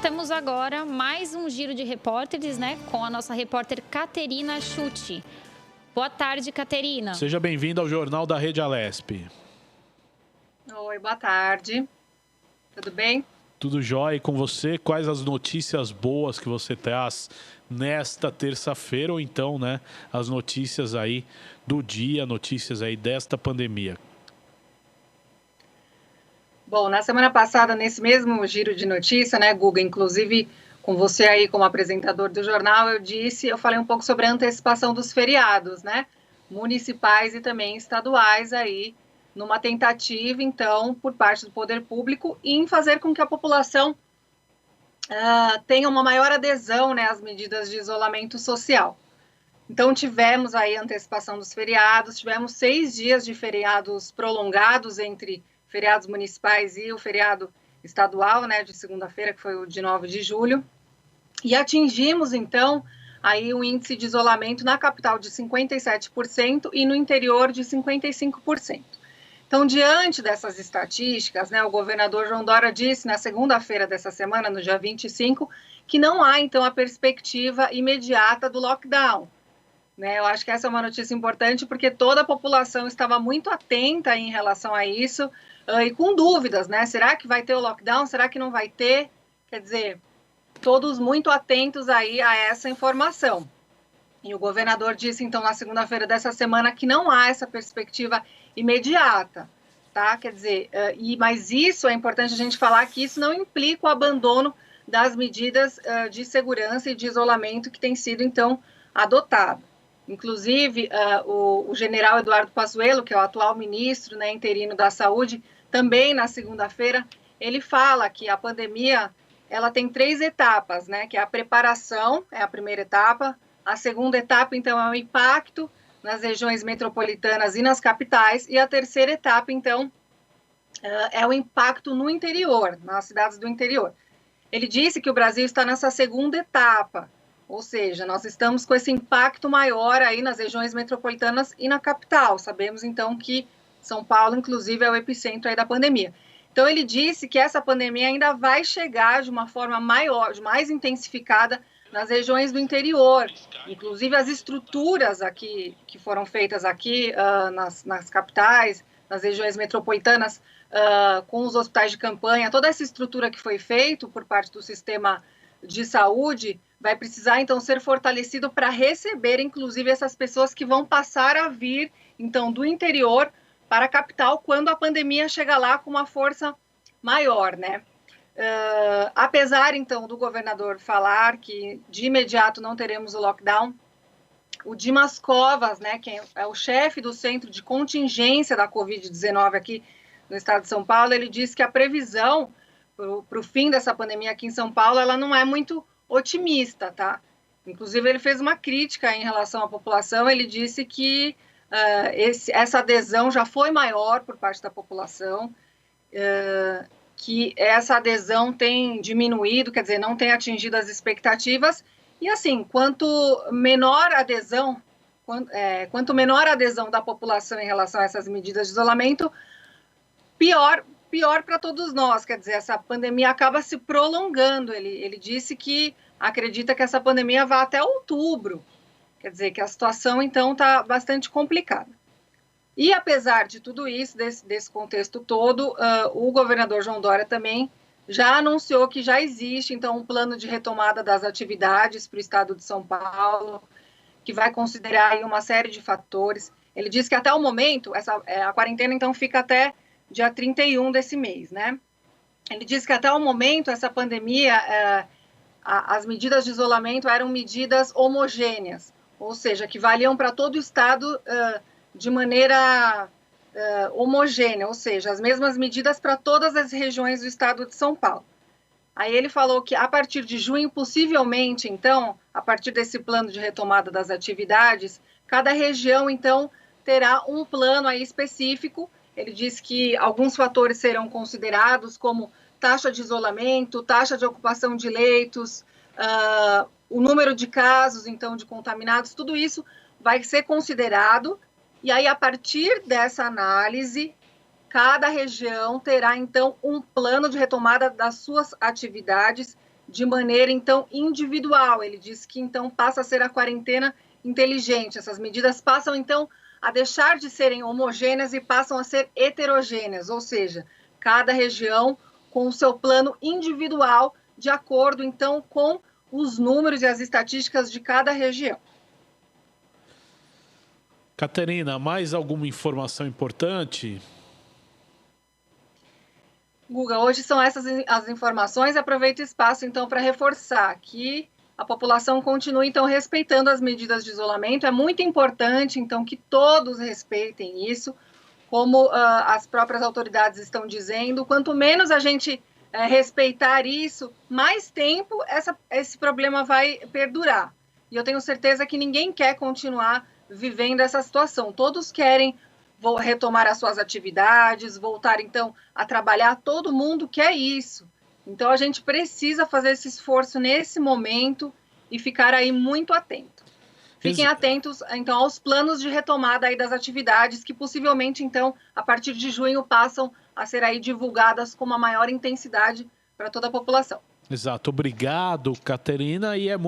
temos agora mais um giro de repórteres, né? Com a nossa repórter Caterina Schutte. Boa tarde, Caterina. Seja bem-vinda ao Jornal da Rede Alesp. Oi, boa tarde. Tudo bem? Tudo jóia, e com você? Quais as notícias boas que você traz nesta terça-feira, ou então, né, as notícias aí do dia, notícias aí desta pandemia? Bom, na semana passada, nesse mesmo giro de notícia, né, Guga, inclusive com você aí como apresentador do jornal, eu falei um pouco sobre a antecipação dos feriados, né, municipais e também estaduais aí, numa tentativa, então, por parte do poder público em fazer com que a população tenha uma maior adesão, né, às medidas de isolamento social. Então, tivemos aí a antecipação dos feriados, tivemos 6 dias de feriados prolongados entre feriados municipais e o feriado estadual, né, de segunda-feira, que foi o de 9 de julho, e atingimos, então, aí um índice de isolamento na capital de 57% e no interior de 55%. Então, diante dessas estatísticas, né, o governador João Dória disse na segunda-feira dessa semana, no dia 25, que não há, então, a perspectiva imediata do lockdown. Né, eu acho que essa é uma notícia importante porque toda a população estava muito atenta em relação a isso e com dúvidas, né? Será que vai ter o lockdown? Será que não vai ter? Quer dizer, todos muito atentos aí a essa informação. E o governador disse, então, na segunda-feira dessa semana que não há essa perspectiva imediata, tá? Quer dizer, mas isso é importante a gente falar que isso não implica o abandono das medidas de segurança e de isolamento que tem sido, então, adotado. Inclusive, o general Eduardo Pazuello, que é o atual ministro, né, interino da Saúde, também na segunda-feira, ele fala que a pandemia ela tem 3 etapas, né, que é a preparação, é a primeira etapa, a segunda etapa, então, é o impacto nas regiões metropolitanas e nas capitais, e a terceira etapa, então, é o impacto no interior, nas cidades do interior. Ele disse que o Brasil está nessa segunda etapa, ou seja, nós estamos com esse impacto maior aí nas regiões metropolitanas e na capital. Sabemos, então, que São Paulo, inclusive, é o epicentro aí da pandemia. Então, ele disse que essa pandemia ainda vai chegar de uma forma maior, mais intensificada nas regiões do interior. Inclusive, as estruturas aqui que foram feitas aqui nas capitais, nas regiões metropolitanas, com os hospitais de campanha, toda essa estrutura que foi feita por parte do sistema de saúde vai precisar, então, ser fortalecido para receber, inclusive, essas pessoas que vão passar a vir, então, do interior para a capital, quando a pandemia chega lá com uma força maior, né? Apesar, então, do governador falar que, de imediato, não teremos o lockdown, o Dimas Covas, né, que é o chefe do Centro de Contingência da Covid-19 aqui no estado de São Paulo, ele disse que a previsão para o fim dessa pandemia aqui em São Paulo, ela não é muito otimista, tá? Inclusive, ele fez uma crítica em relação à população, ele disse que essa adesão já foi maior por parte da população, que essa adesão tem diminuído, quer dizer, não tem atingido as expectativas, e assim, quanto menor a adesão da população em relação a essas medidas de isolamento, pior para todos nós, quer dizer, essa pandemia acaba se prolongando. Ele disse que acredita que essa pandemia vai até outubro, quer dizer, que a situação, então, está bastante complicada. E, apesar de tudo isso, desse contexto todo, o governador João Dória também já anunciou que já existe, então, um plano de retomada das atividades para o estado de São Paulo, que vai considerar aí uma série de fatores. Ele disse que até o momento, a quarentena, então, fica até dia 31 desse mês, né? Ele disse que até o momento, essa pandemia, as medidas de isolamento eram medidas homogêneas, ou seja, que valiam para todo o estado de maneira homogênea, ou seja, as mesmas medidas para todas as regiões do estado de São Paulo. Aí ele falou que a partir de junho, possivelmente, então, a partir desse plano de retomada das atividades, cada região, então, terá um plano aí específico. Ele disse que alguns fatores serão considerados, como taxa de isolamento, taxa de ocupação de leitos, o número de casos, então, de contaminados, tudo isso vai ser considerado. E aí, a partir dessa análise, cada região terá, então, um plano de retomada das suas atividades de maneira, então, individual. Ele diz que, então, passa a ser a quarentena inteligente. Essas medidas passam, então, a deixar de serem homogêneas e passam a ser heterogêneas, ou seja, cada região com o seu plano individual, de acordo, então, com os números e as estatísticas de cada região. Caterina, mais alguma informação importante? Guga, hoje são essas as informações. Aproveito o espaço, então, para reforçar que a população continue, então, respeitando as medidas de isolamento. É muito importante, então, que todos respeitem isso, como as próprias autoridades estão dizendo. Quanto menos a gente respeitar isso, mais tempo esse problema vai perdurar. E eu tenho certeza que ninguém quer continuar vivendo essa situação. Todos querem retomar as suas atividades, voltar, então, a trabalhar. Todo mundo quer isso. Então, a gente precisa fazer esse esforço nesse momento e ficar aí muito atento. Fiquem atentos, então, aos planos de retomada aí das atividades, que possivelmente, então, a partir de junho, passam a ser aí divulgadas com uma maior intensidade para toda a população. Exato. Obrigado, Caterina. E é muito